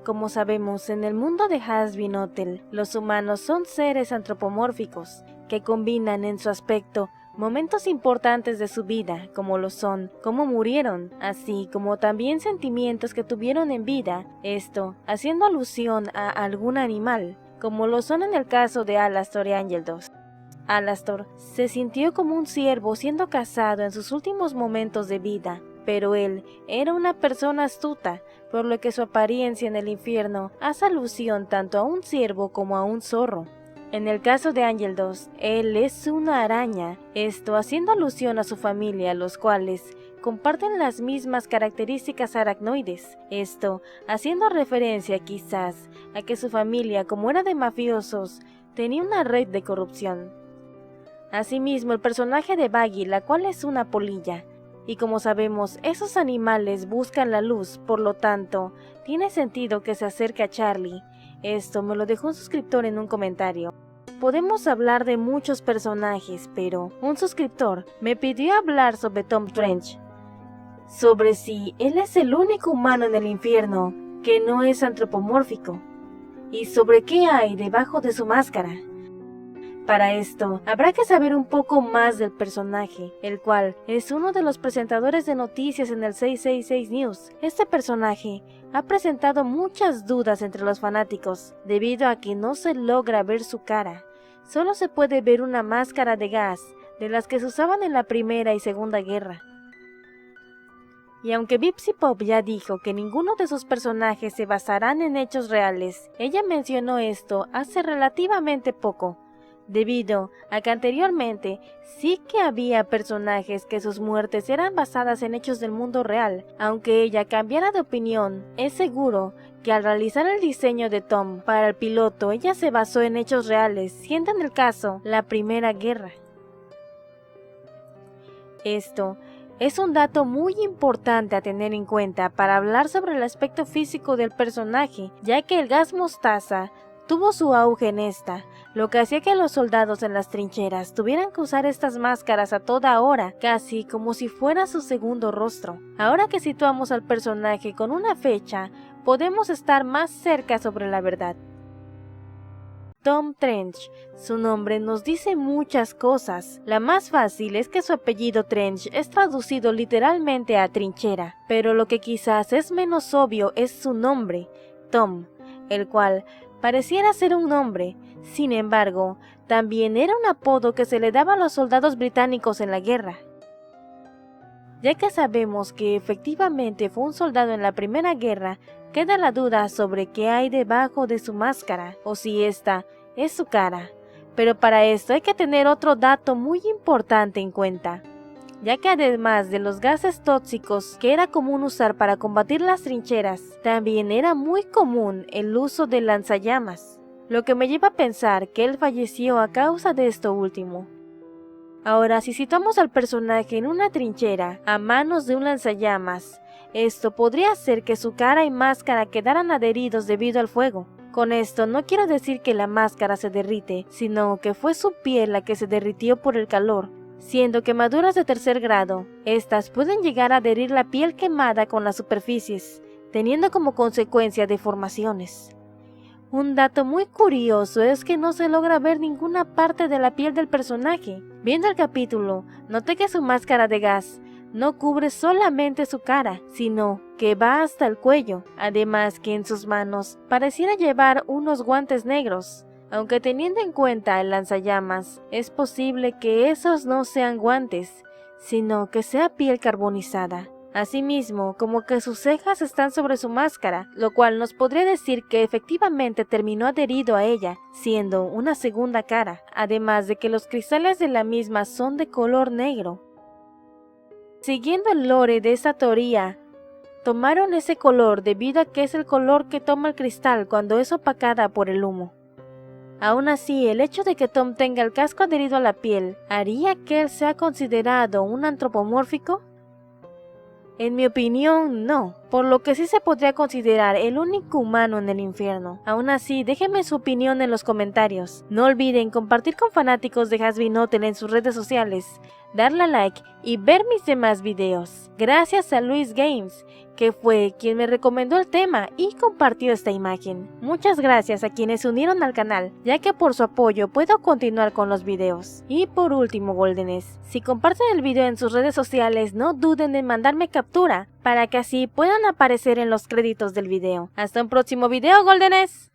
Como sabemos, en el mundo de Hazbin Hotel, los humanos son seres antropomórficos que combinan en su aspecto momentos importantes de su vida, como lo son cómo murieron, así como también sentimientos que tuvieron en vida, esto haciendo alusión a algún animal, como lo son en el caso de Alastor y Ángel 2. Alastor se sintió como un ciervo siendo cazado en sus últimos momentos de vida, pero él era una persona astuta, por lo que su apariencia en el infierno hace alusión tanto a un ciervo como a un zorro. En el caso de Ángel 2, él es una araña, esto haciendo alusión a su familia, los cuales comparten las mismas características aracnoides, esto haciendo referencia quizás a que su familia, como era de mafiosos, tenía una red de corrupción. Asimismo, el personaje de Baggy, la cual es una polilla, y como sabemos, esos animales buscan la luz, por lo tanto, tiene sentido que se acerque a Charlie. Esto me lo dejó un suscriptor en un comentario. Podemos hablar de muchos personajes, pero un suscriptor me pidió hablar sobre Tom Trench, sobre si él es el único humano en el infierno que no es antropomórfico, y sobre qué hay debajo de su máscara. Para esto, habrá que saber un poco más del personaje, el cual es uno de los presentadores de noticias en el 666 News. Este personaje ha presentado muchas dudas entre los fanáticos, debido a que no se logra ver su cara. Solo se puede ver una máscara de gas, de las que se usaban en la Primera y Segunda Guerra. Y aunque Bipsy Pop ya dijo que ninguno de sus personajes se basarán en hechos reales, ella mencionó esto hace relativamente poco, debido a que anteriormente sí que había personajes que sus muertes eran basadas en hechos del mundo real. Aunque ella cambiara de opinión, es seguro que al realizar el diseño de Tom para el piloto, ella se basó en hechos reales, siendo en el caso la Primera Guerra. Esto es un dato muy importante a tener en cuenta para hablar sobre el aspecto físico del personaje, ya que el gas mostaza tuvo su auge en esta, lo que hacía que los soldados en las trincheras tuvieran que usar estas máscaras a toda hora, casi como si fuera su segundo rostro. Ahora que situamos al personaje con una fecha, podemos estar más cerca sobre la verdad. Tom Trench, su nombre nos dice muchas cosas. La más fácil es que su apellido Trench es traducido literalmente a trinchera, pero lo que quizás es menos obvio es su nombre, Tom, el cual pareciera ser un nombre. Sin embargo, también era un apodo que se le daba a los soldados británicos en la guerra. Ya que sabemos que efectivamente fue un soldado en la Primera Guerra, queda la duda sobre qué hay debajo de su máscara, o si esta es su cara. Pero para esto hay que tener otro dato muy importante en cuenta, ya que además de los gases tóxicos que era común usar para combatir las trincheras, también era muy común el uso de lanzallamas, lo que me lleva a pensar que él falleció a causa de esto último. Ahora, si situamos al personaje en una trinchera a manos de un lanzallamas, esto podría hacer que su cara y máscara quedaran adheridos debido al fuego. Con esto no quiero decir que la máscara se derrite, sino que fue su piel la que se derritió por el calor, siendo quemaduras de tercer grado. Estas pueden llegar a adherir la piel quemada con las superficies, teniendo como consecuencia deformaciones. Un dato muy curioso es que no se logra ver ninguna parte de la piel del personaje. Viendo el capítulo, noté que su máscara de gas no cubre solamente su cara, sino que va hasta el cuello, además que en sus manos pareciera llevar unos guantes negros. Aunque teniendo en cuenta el lanzallamas, es posible que esos no sean guantes, sino que sea piel carbonizada. Asimismo, como que sus cejas están sobre su máscara, lo cual nos podría decir que efectivamente terminó adherido a ella, siendo una segunda cara, además de que los cristales de la misma son de color negro. Siguiendo el lore de esta teoría, tomaron ese color debido a que es el color que toma el cristal cuando es opacada por el humo. Aún así, el hecho de que Tom tenga el casco adherido a la piel, ¿haría que él sea considerado un antropomórfico? En mi opinión, no, por lo que sí se podría considerar el único humano en el infierno. Aún así, déjenme su opinión en los comentarios. No olviden compartir con fanáticos de Hazbin Hotel en sus redes sociales, darle a like y ver mis demás videos. Gracias a Luis Games, que fue quien me recomendó el tema y compartió esta imagen. Muchas gracias a quienes se unieron al canal, ya que por su apoyo puedo continuar con los videos. Y por último, Goldenes, si comparten el video en sus redes sociales, no duden en mandarme captura, para que así puedan aparecer en los créditos del video. Hasta un próximo video, Goldenes.